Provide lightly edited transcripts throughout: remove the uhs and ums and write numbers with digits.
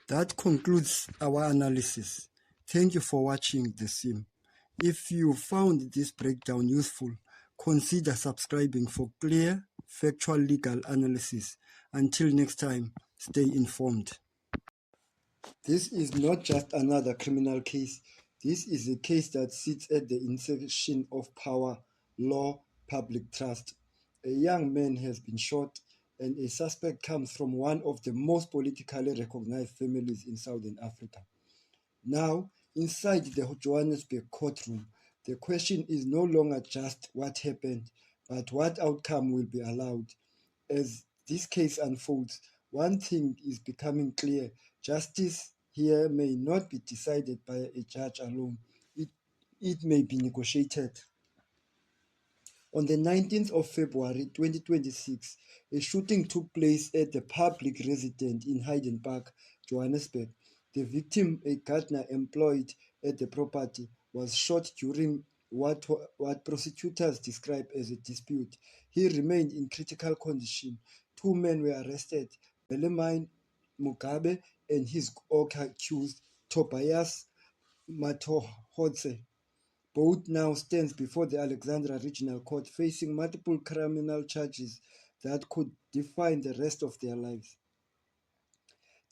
That concludes our analysis. Thank you for watching the sim. If you found this breakdown useful, consider subscribing for clear, factual legal analysis. Until next time, stay informed. This is not just another criminal case. This is a case that sits at the intersection of power, law, public trust. A young man has been shot, and a suspect comes from one of the most politically recognized families in Southern Africa. Now, inside the Johannesburg courtroom, the question is no longer just what happened, but what outcome will be allowed. As this case unfolds, one thing is becoming clear: justice here may not be decided by a judge alone, it may be negotiated. On the 19th of February 2026, a shooting took place at the public residence in Hyden Park, Johannesburg. The victim, a gardener employed at the property, was shot during what prosecutors describe as a dispute. He remained in critical condition. Two men were arrested: Bellarmine Mugabe and his accused, Tobias Matohotse. Both now stands before the Alexandra Regional Court facing multiple criminal charges that could define the rest of their lives.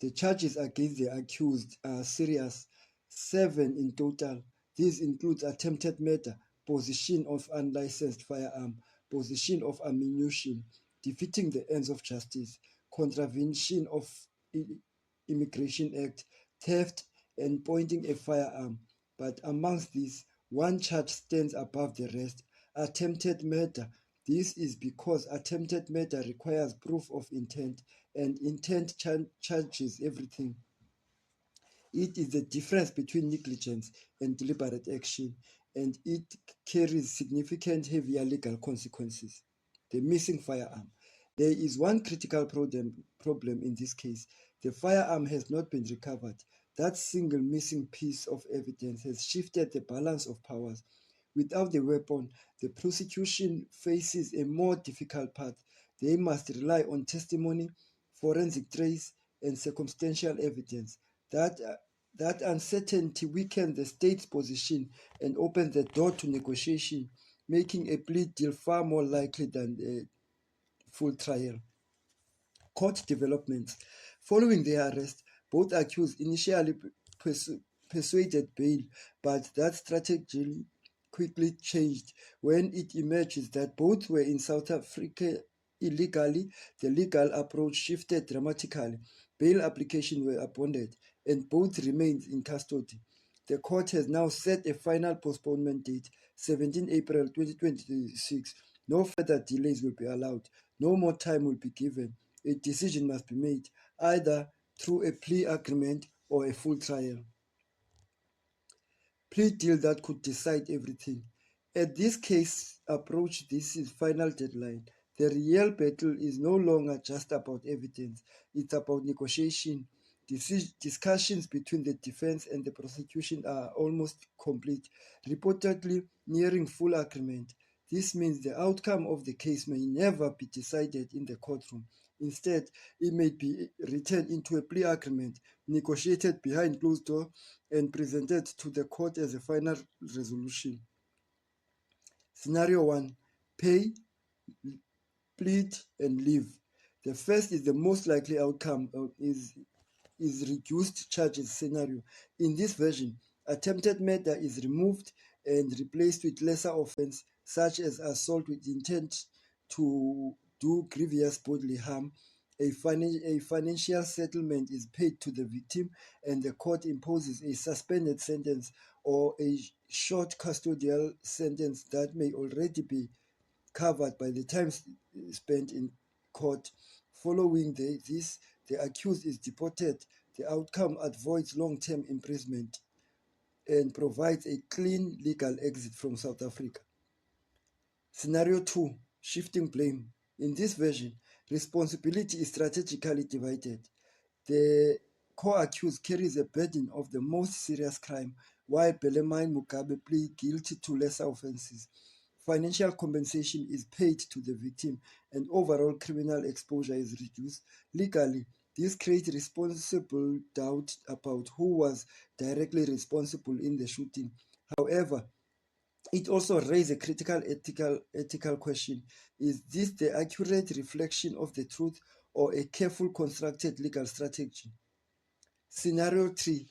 The charges against the accused are serious, 7 in total. This includes attempted murder, possession of unlicensed firearm, possession of ammunition, defeating the ends of justice, contravention of Immigration Act, theft, and pointing a firearm. But amongst these, one charge stands above the rest: attempted murder. This is because attempted murder requires proof of intent, and intent charges everything. It is the difference between negligence and deliberate action, and it carries significant heavier legal consequences. The missing firearm. There is one critical problem in this case. The firearm has not been recovered. That single missing piece of evidence has shifted the balance of powers. Without the weapon, the prosecution faces a more difficult path. They must rely on testimony, forensic trace, and circumstantial evidence. That uncertainty weakens the state's position and opens the door to negotiation, making a plea deal far more likely than a full trial. Court developments. Following their arrest, both accused initially persuaded bail, but that strategy quickly changed when it emerges that both were in South Africa illegally. The legal approach shifted dramatically. Bail applications were abandoned, and both remained in custody. The court has now set a final postponement date, 17 April 2026. No further delays will be allowed. No more time will be given. A decision must be made, either through a plea agreement or a full trial. Plea deal that could decide everything. At this case approach this is final deadline, the real battle is no longer just about evidence. It's about negotiation. Discussions between the defense and the prosecution are almost complete, reportedly nearing full agreement. This means the outcome of the case may never be decided in the courtroom. Instead, it may be written into a plea agreement, negotiated behind closed doors, and presented to the court as a final resolution. Scenario 1: pay, plead, and leave. The first is the most likely outcome is reduced charges scenario. In this version, attempted murder is removed and replaced with lesser offense such as assault with intent to do grievous bodily harm. A financial settlement is paid to the victim, and the court imposes a suspended sentence or a short custodial sentence that may already be covered by the time spent in court. Following this, the accused is deported. The outcome avoids long-term imprisonment and provides a clean legal exit from South Africa. Scenario 2: shifting blame. In this version, responsibility is strategically divided. The co-accused carries a burden of the most serious crime, while Bellarmine Mugabe plead guilty to lesser offenses. Financial compensation is paid to the victim, and overall criminal exposure is reduced. Legally, This creates responsible doubt about who was directly responsible in the shooting. However, it also raises a critical ethical question. Is this the accurate reflection of the truth or a careful constructed legal strategy? Scenario 3,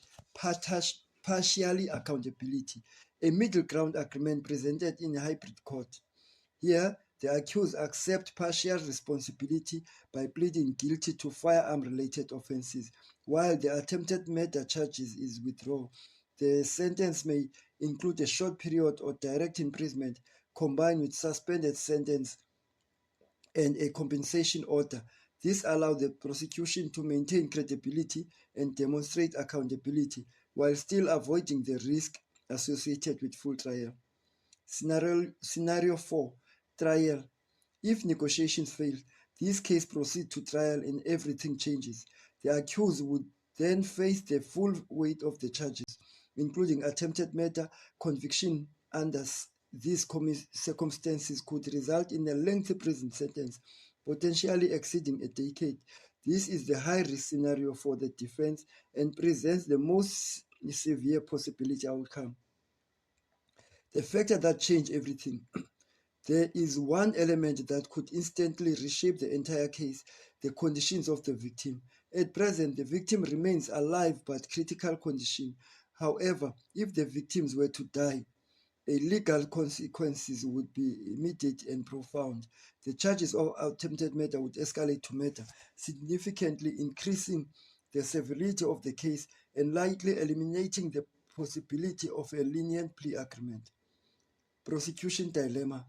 partially accountability. A middle ground agreement presented in a hybrid court. Here, the accused accept partial responsibility by pleading guilty to firearm-related offenses, while the attempted murder charges is withdrawn. The sentence may include a short period or direct imprisonment combined with suspended sentence and a compensation order. This allows the prosecution to maintain credibility and demonstrate accountability while still avoiding the risk associated with full trial. Scenario 4, trial. If negotiations fail, this case proceeds to trial and everything changes. The accused would then face the full weight of the charges, including attempted murder. Conviction under these circumstances could result in a lengthy prison sentence, potentially exceeding a decade. This is the high-risk scenario for the defense and presents the most severe possibility outcome. The factor that changed everything. There is one element that could instantly reshape the entire case: the conditions of the victim. At present, the victim remains alive but critical condition. However, if the victims were to die, legal consequences would be immediate and profound. The charges of attempted murder would escalate to murder, significantly increasing the severity of the case and likely eliminating the possibility of a lenient plea agreement. Prosecution dilemma.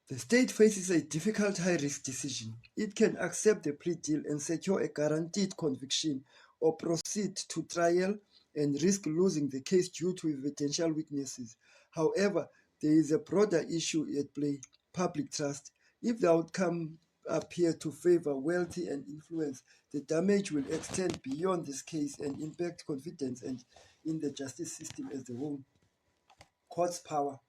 The state faces a difficult high-risk decision. It can accept the plea deal and secure a guaranteed conviction, or proceed to trial and risk losing the case due to evidential weaknesses. However, there is a broader issue at play: public trust. If the outcome appears to favor wealth and influence, the damage will extend beyond this case and impact confidence and in the justice system as a whole. Court's power.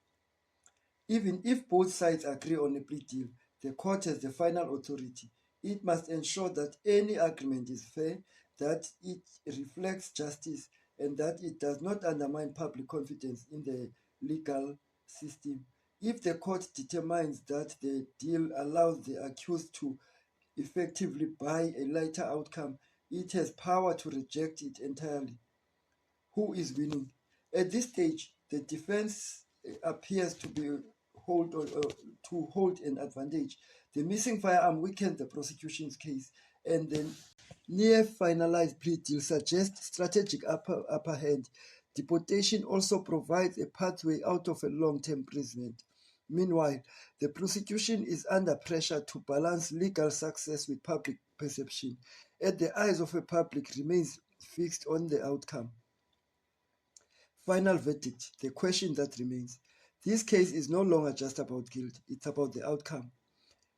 Even if both sides agree on a plea deal, the court has the final authority. It must ensure that any agreement is fair, that it reflects justice, and that it does not undermine public confidence in the legal system. If the court determines that the deal allows the accused to effectively buy a lighter outcome, it has power to reject it entirely. Who is winning? At this stage, the defense appears to hold an advantage. The missing firearm weakened the prosecution's case, and the near finalized plea deal suggests strategic upper hand. Deportation also provides a pathway out of a long-term imprisonment. Meanwhile, the prosecution is under pressure to balance legal success with public perception, and the eyes of the public remains fixed on the outcome. Final verdict, the question that remains. This case is no longer just about guilt, it's about the outcome.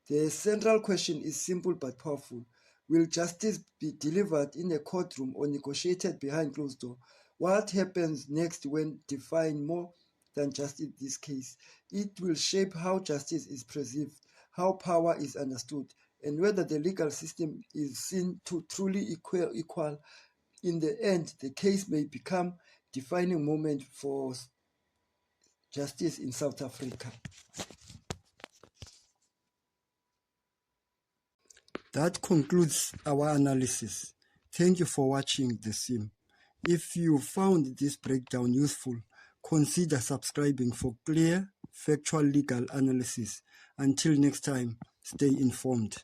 The central question is simple but powerful. Will justice be delivered in a courtroom or negotiated behind closed doors? What happens next when defined more than just in this case? It will shape how justice is perceived, how power is understood, and whether the legal system is seen to truly equal. In the end, the case may become defining moment for justice in South Africa. That concludes our analysis. Thank you for watching The Sim. If you found this breakdown useful, consider subscribing for clear, factual legal analysis. Until next time, stay informed.